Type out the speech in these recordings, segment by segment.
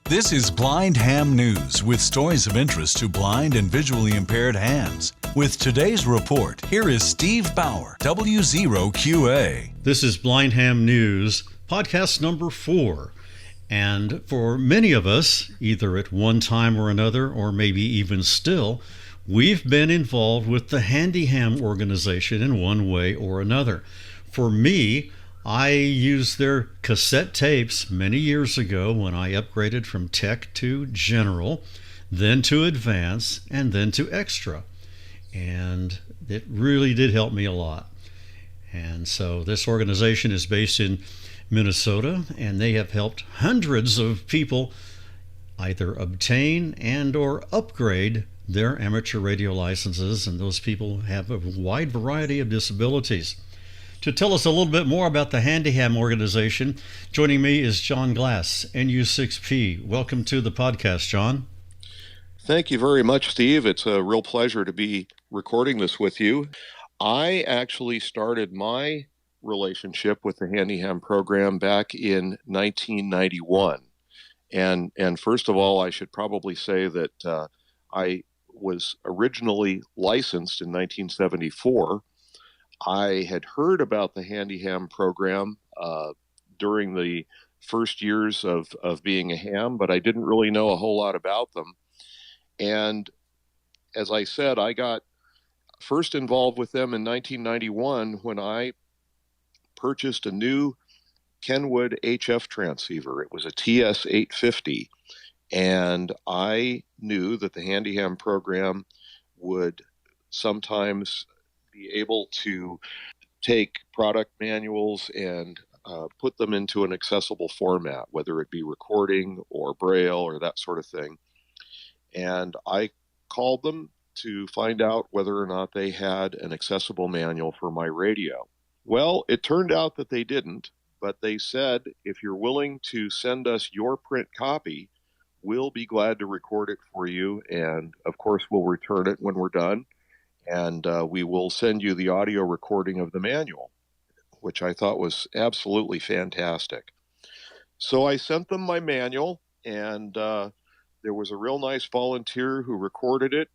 This is Blind Ham News with stories of interest to blind and visually impaired hams. With today's report, here is Steve Bauer, W0QA. This is Blind Ham News, podcast number 4. And for many of us, either at one time or another, or maybe even still, we've been involved with the Handiham organization in one way or another. For me, I used their cassette tapes many years ago when I upgraded from Tech to General, then to Advance, and then to Extra. And it really did help me a lot. And so this organization is based in Minnesota, and they have helped hundreds of people either obtain and or upgrade their amateur radio licenses, and those people have a wide variety of disabilities. To tell us a little bit more about the Handiham organization, joining me is John Glass, NU6P. Welcome to the podcast, John. Thank you very much, Steve. It's a real pleasure to be recording this with you. I actually started my relationship with the Handiham program back in 1991. And first of all, I should probably say that I was originally licensed in 1974. I had heard about the Handiham program during the first years of being a ham, but I didn't really know a whole lot about them. And as I said, I got first involved with them in 1991 when I purchased a new Kenwood HF transceiver. It was a TS-850, and I knew that the Handiham program would sometimes be able to take product manuals and put them into an accessible format, whether it be recording or braille or that sort of thing. And I called them to find out whether or not they had an accessible manual for my radio. Well, it turned out that they didn't, but they said, if you're willing to send us your print copy, we'll be glad to record it for you. And of course, we'll return it when we're done. And we will send you the audio recording of the manual, which I thought was absolutely fantastic. So I sent them my manual, and there was a real nice volunteer who recorded it.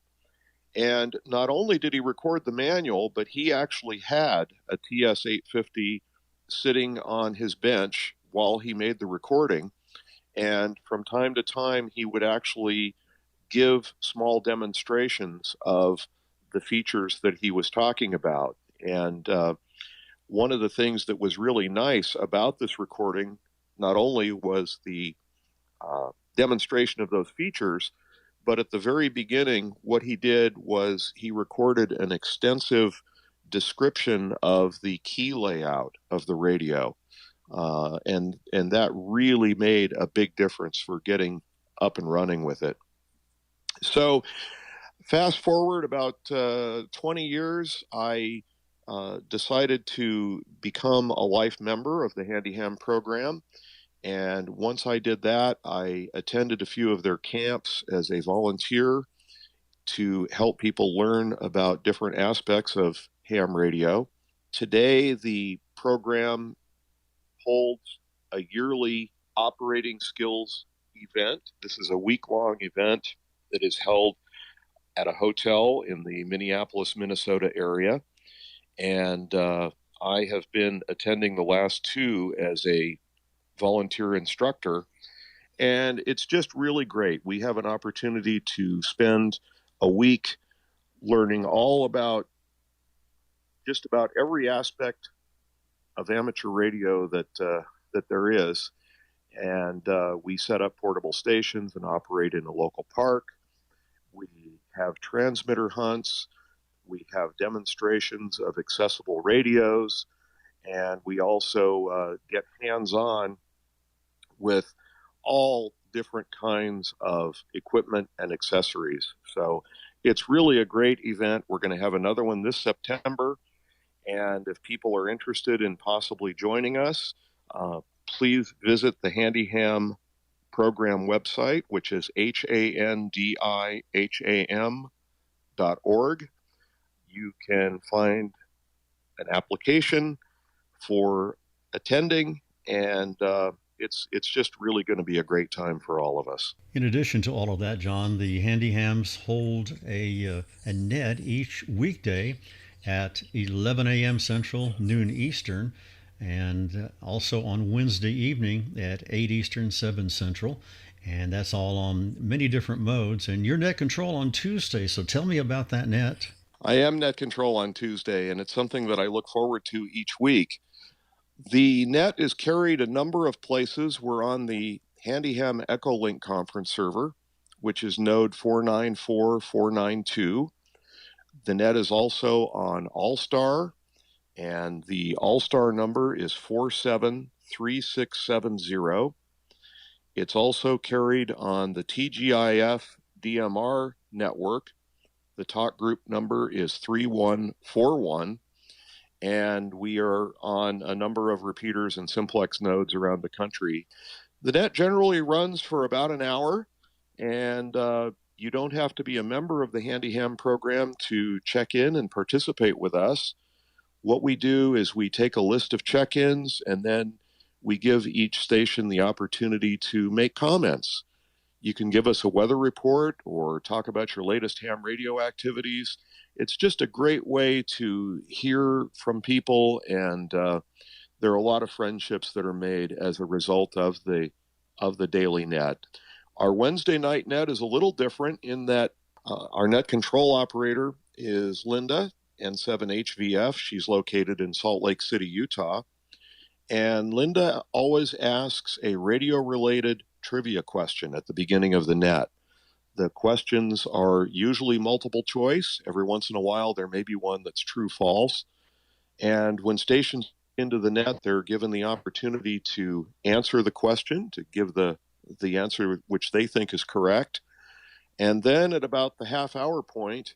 And not only did he record the manual, but he actually had a TS-850 sitting on his bench while he made the recording. And from time to time, he would actually give small demonstrations of the features that he was talking about. And one of the things that was really nice about this recording, not only was the demonstration of those features, but at the very beginning, what he did was he recorded an extensive description of the key layout of the radio. And that really made a big difference for getting up and running with it. So fast forward about 20 years, I decided to become a life member of the Handiham program. And once I did that, I attended a few of their camps as a volunteer to help people learn about different aspects of ham radio. Today, the program holds a yearly operating skills event. This is a week-long event that is held at a hotel in the Minneapolis, Minnesota area. And I have been attending the last two as a volunteer instructor, and it's just really great. We have an opportunity to spend a week learning all about just about every aspect of amateur radio that there is. And we set up portable stations and operate in a local park. We have transmitter hunts. We have demonstrations of accessible radios, and we also get hands-on with all different kinds of equipment and accessories. So it's really a great event. We're going to have another one this September. And if people are interested in possibly joining us, please visit the Handiham program website, which is handiham.org. You can find an application for attending, and it's just really going to be a great time for all of us. In addition to all of that, John, the Handihams hold a net each weekday at 11 a.m. Central, noon Eastern, and also on Wednesday evening at 8 Eastern, 7 Central. And that's all on many different modes. And your net control on Tuesday, so tell me about that net. I am net control on Tuesday, and it's something that I look forward to each week. The net is carried a number of places. We're on the Handiham Echolink conference server, which is node 494492. The net is also on All-Star, and the All-Star number is 473670. It's also carried on the TGIF DMR network. The talk group number is 3141. And we are on a number of repeaters and simplex nodes around the country. The net generally runs for about an hour, and you don't have to be a member of the Handiham program to check in and participate with us. What we do is we take a list of check-ins, and then we give each station the opportunity to make comments. You can give us a weather report or talk about your latest ham radio activities. It's just a great way to hear from people, and there are a lot of friendships that are made as a result of the daily net. Our Wednesday night net is a little different in that our net control operator is Linda, N7HVF. She's located in Salt Lake City, Utah. And Linda always asks a radio-related trivia question at the beginning of the net. The questions are usually multiple choice. Every once in a while, there may be one that's true-false. And when stations into the net, they're given the opportunity to answer the question, to give the answer which they think is correct. And then at about the half-hour point,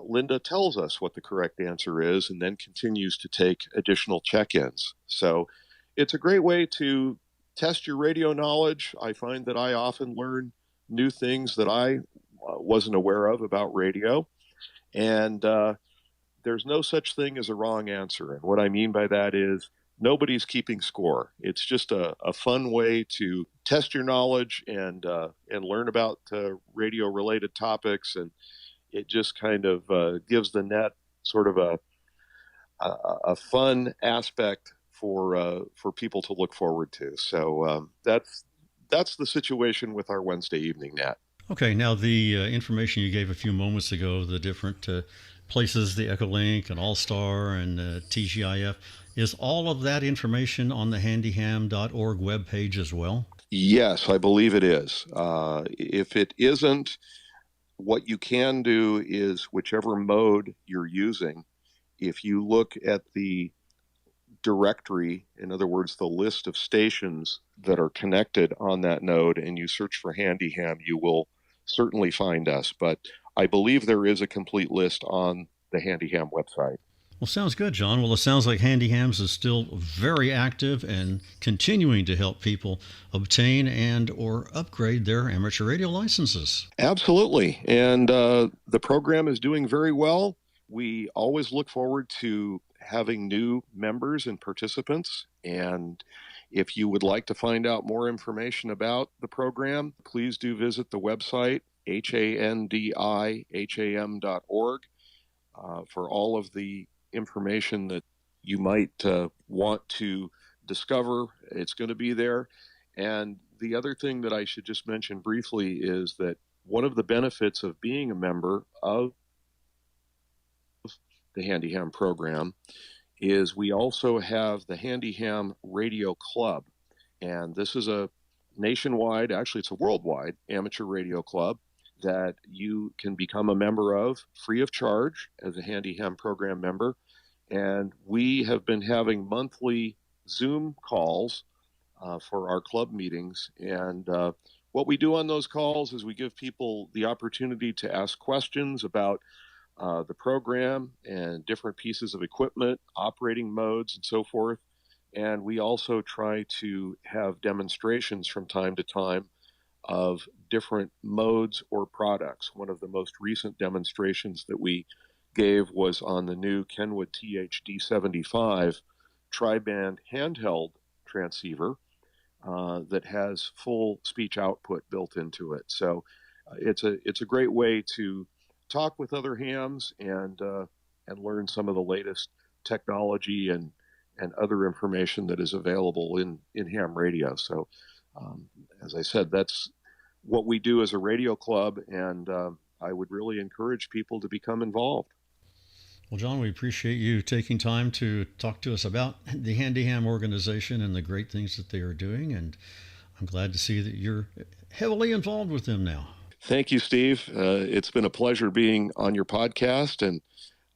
Linda tells us what the correct answer is and then continues to take additional check-ins. So it's a great way to test your radio knowledge. I find that I often learn new things that I wasn't aware of about radio. And there's no such thing as a wrong answer. And what I mean by that is nobody's keeping score. It's just a fun way to test your knowledge and learn about radio-related topics. And it just kind of gives the net sort of a fun aspect for people to look forward to. So that's the situation with our Wednesday evening net. Okay, now the information you gave a few moments ago, the different places, the Echolink and All-Star and TGIF, is all of that information on the handiham.org webpage as well? Yes, I believe it is. If it isn't, what you can do is whichever mode you're using, if you look at the directory, in other words, the list of stations that are connected on that node, and you search for Handiham, you will certainly find us. But I believe there is a complete list on the Handiham website. Well, sounds good, John. Well, it sounds like Handihams is still very active and continuing to help people obtain and or upgrade their amateur radio licenses. Absolutely. And the program is doing very well. We always look forward to having new members and participants. And if you would like to find out more information about the program, please do visit the website, handiham.org, for all of the information that you might want to discover. It's going to be there. And the other thing that I should just mention briefly is that one of the benefits of being a member of the Handiham program is we also have the Handiham Radio Club. And this is a nationwide, actually it's a worldwide amateur radio club that you can become a member of free of charge as a Handiham program member. And we have been having monthly Zoom calls for our club meetings. And what we do on those calls is we give people the opportunity to ask questions about the program and different pieces of equipment, operating modes, and so forth. And we also try to have demonstrations from time to time of different modes or products. One of the most recent demonstrations that we gave was on the new Kenwood THD75 tri-band handheld transceiver, that has full speech output built into it. So it's a great way to talk with other hams and learn some of the latest technology and other information that is available in ham radio. So as I said, that's what we do as a radio club, and I would really encourage people to become involved. Well, John, we appreciate you taking time to talk to us about the Handiham organization and the great things that they are doing, and I'm glad to see that you're heavily involved with them now. Thank you, Steve. It's been a pleasure being on your podcast, and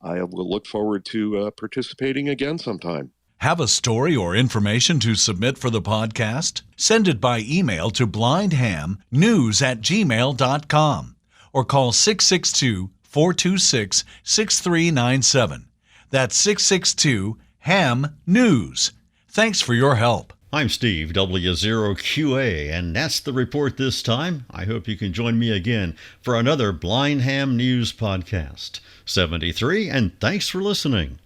I will look forward to participating again sometime. Have a story or information to submit for the podcast? Send it by email to blindhamnews@gmail.com or call 662-426-6397. That's 662-HAM-NEWS. Thanks for your help. I'm Steve, W0QA, and that's the report this time. I hope you can join me again for another Blind Ham News podcast. 73, and thanks for listening.